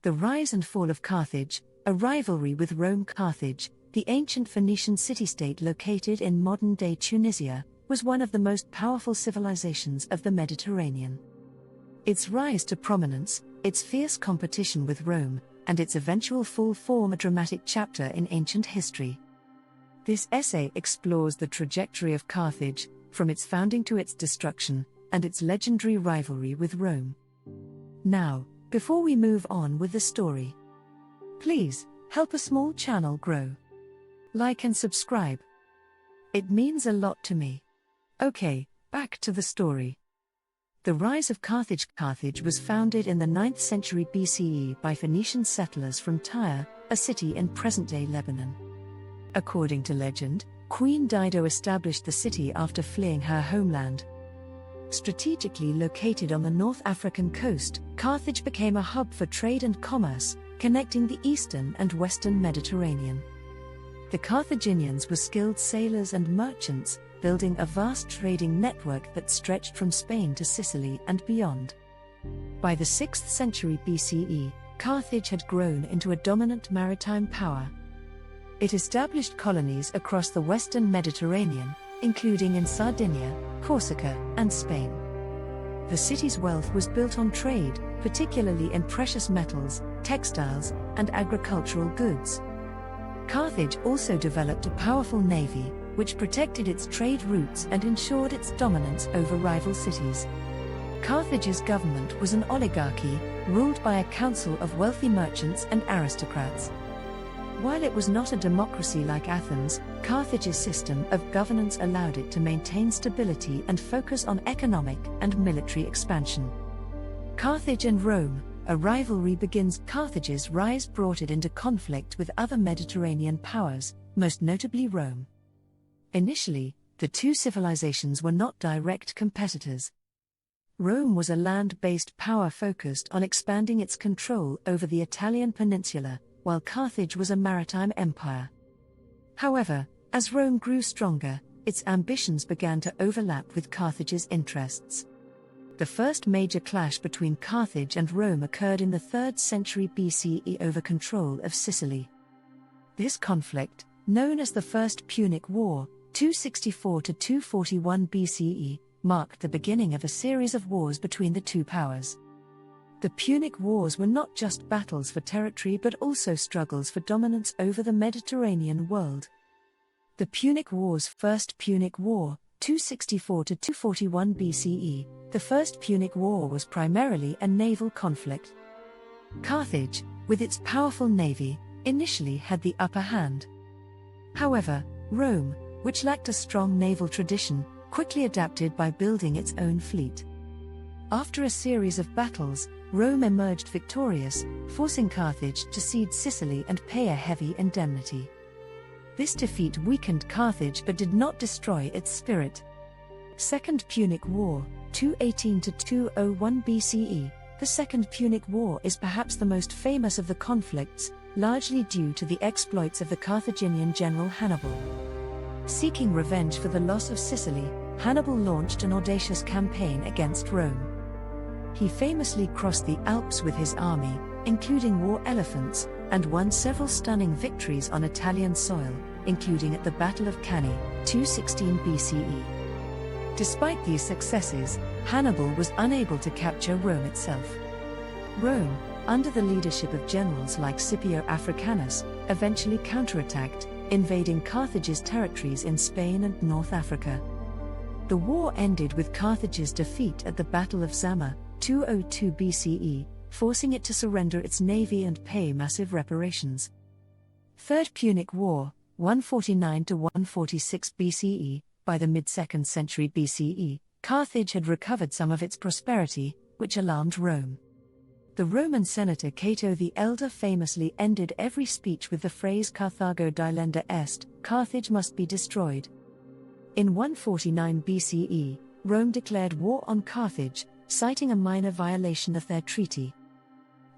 The rise and fall of Carthage, a rivalry with Rome. Carthage, the ancient Phoenician city-state located in modern-day Tunisia, was one of the most powerful civilizations of the Mediterranean. Its rise to prominence, its fierce competition with Rome, and its eventual fall form a dramatic chapter in ancient history. This essay explores the trajectory of Carthage, from its founding to its destruction, and its legendary rivalry with Rome. Now, before we move on with the story, please help a small channel grow. Like and subscribe. It means a lot to me. Okay, back to the story. The rise of Carthage. Carthage was founded in the 9th century BCE by Phoenician settlers from Tyre, a city in present-day Lebanon. According to legend, Queen Dido established the city after fleeing her homeland. Strategically located on the North African coast, Carthage became a hub for trade and commerce, connecting the eastern and western Mediterranean. The Carthaginians were skilled sailors and merchants, building a vast trading network that stretched from Spain to Sicily and beyond. By the 6th century BCE, Carthage had grown into a dominant maritime power. It established colonies across the western Mediterranean, including in Sardinia, Corsica, and Spain. The city's wealth was built on trade, particularly in precious metals, textiles, and agricultural goods. Carthage also developed a powerful navy, which protected its trade routes and ensured its dominance over rival cities. Carthage's government was an oligarchy, ruled by a council of wealthy merchants and aristocrats. While it was not a democracy like Athens, Carthage's system of governance allowed it to maintain stability and focus on economic and military expansion. Carthage and Rome, a rivalry begins. Carthage's rise brought it into conflict with other Mediterranean powers, most notably Rome. Initially, the two civilizations were not direct competitors. Rome was a land-based power focused on expanding its control over the Italian peninsula, while Carthage was a maritime empire. However, as Rome grew stronger, its ambitions began to overlap with Carthage's interests. The first major clash between Carthage and Rome occurred in the 3rd century BCE over control of Sicily. This conflict, known as the First Punic War, 264 to 241 BCE, marked the beginning of a series of wars between the two powers. The Punic Wars were not just battles for territory but also struggles for dominance over the Mediterranean world. The Punic Wars. First Punic War, 264 to 241 BCE, the First Punic War was primarily a naval conflict. Carthage, with its powerful navy, initially had the upper hand. However, Rome, which lacked a strong naval tradition, quickly adapted by building its own fleet. After a series of battles, Rome emerged victorious, forcing Carthage to cede Sicily and pay a heavy indemnity. This defeat weakened Carthage but did not destroy its spirit. Second Punic War, 218 to 201 BCE. The Second Punic War is perhaps the most famous of the conflicts, largely due to the exploits of the Carthaginian general Hannibal. Seeking revenge for the loss of Sicily, Hannibal launched an audacious campaign against Rome. He famously crossed the Alps with his army, including war elephants, and won several stunning victories on Italian soil, including at the Battle of Cannae, 216 BCE. Despite these successes, Hannibal was unable to capture Rome itself. Rome, under the leadership of generals like Scipio Africanus, eventually counterattacked, invading Carthage's territories in Spain and North Africa. The war ended with Carthage's defeat at the Battle of Zama, 202 BCE, forcing it to surrender its navy and pay massive reparations. Third Punic War, 149 to 146 BCE. By the mid-2nd century BCE, Carthage had recovered some of its prosperity, which alarmed Rome. The Roman senator Cato the Elder famously ended every speech with the phrase Carthago dilenda est, Carthage must be destroyed. In 149 BCE, Rome declared war on Carthage, citing a minor violation of their treaty.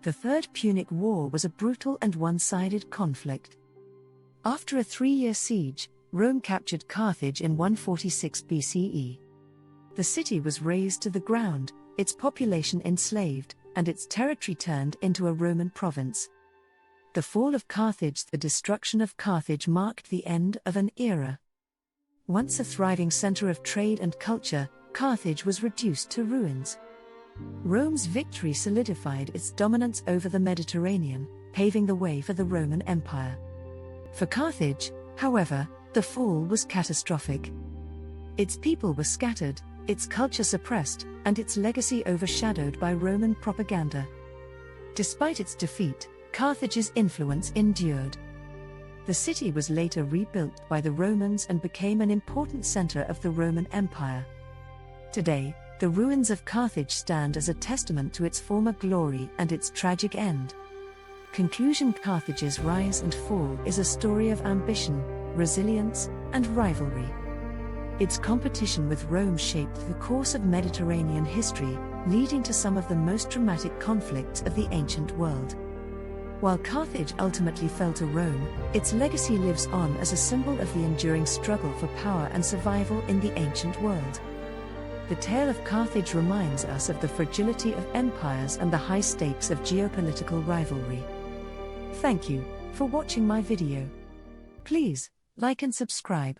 The Third Punic War was a brutal and one-sided conflict. After a 3-year siege, Rome captured Carthage in 146 BCE. The city was razed to the ground, its population enslaved, and its territory turned into a Roman province. The fall of Carthage. The destruction of Carthage marked the end of an era. Once a thriving center of trade and culture, Carthage was reduced to ruins. Rome's victory solidified its dominance over the Mediterranean, paving the way for the Roman Empire. For Carthage, however, the fall was catastrophic. Its people were scattered, its culture suppressed, and its legacy overshadowed by Roman propaganda. Despite its defeat, Carthage's influence endured. The city was later rebuilt by the Romans and became an important center of the Roman Empire. Today, the ruins of Carthage stand as a testament to its former glory and its tragic end. Conclusion: Carthage's rise and fall is a story of ambition, resilience, and rivalry. Its competition with Rome shaped the course of Mediterranean history, leading to some of the most dramatic conflicts of the ancient world. While Carthage ultimately fell to Rome, its legacy lives on as a symbol of the enduring struggle for power and survival in the ancient world. The tale of Carthage reminds us of the fragility of empires and the high stakes of geopolitical rivalry. Thank you for watching my video. Please like and subscribe.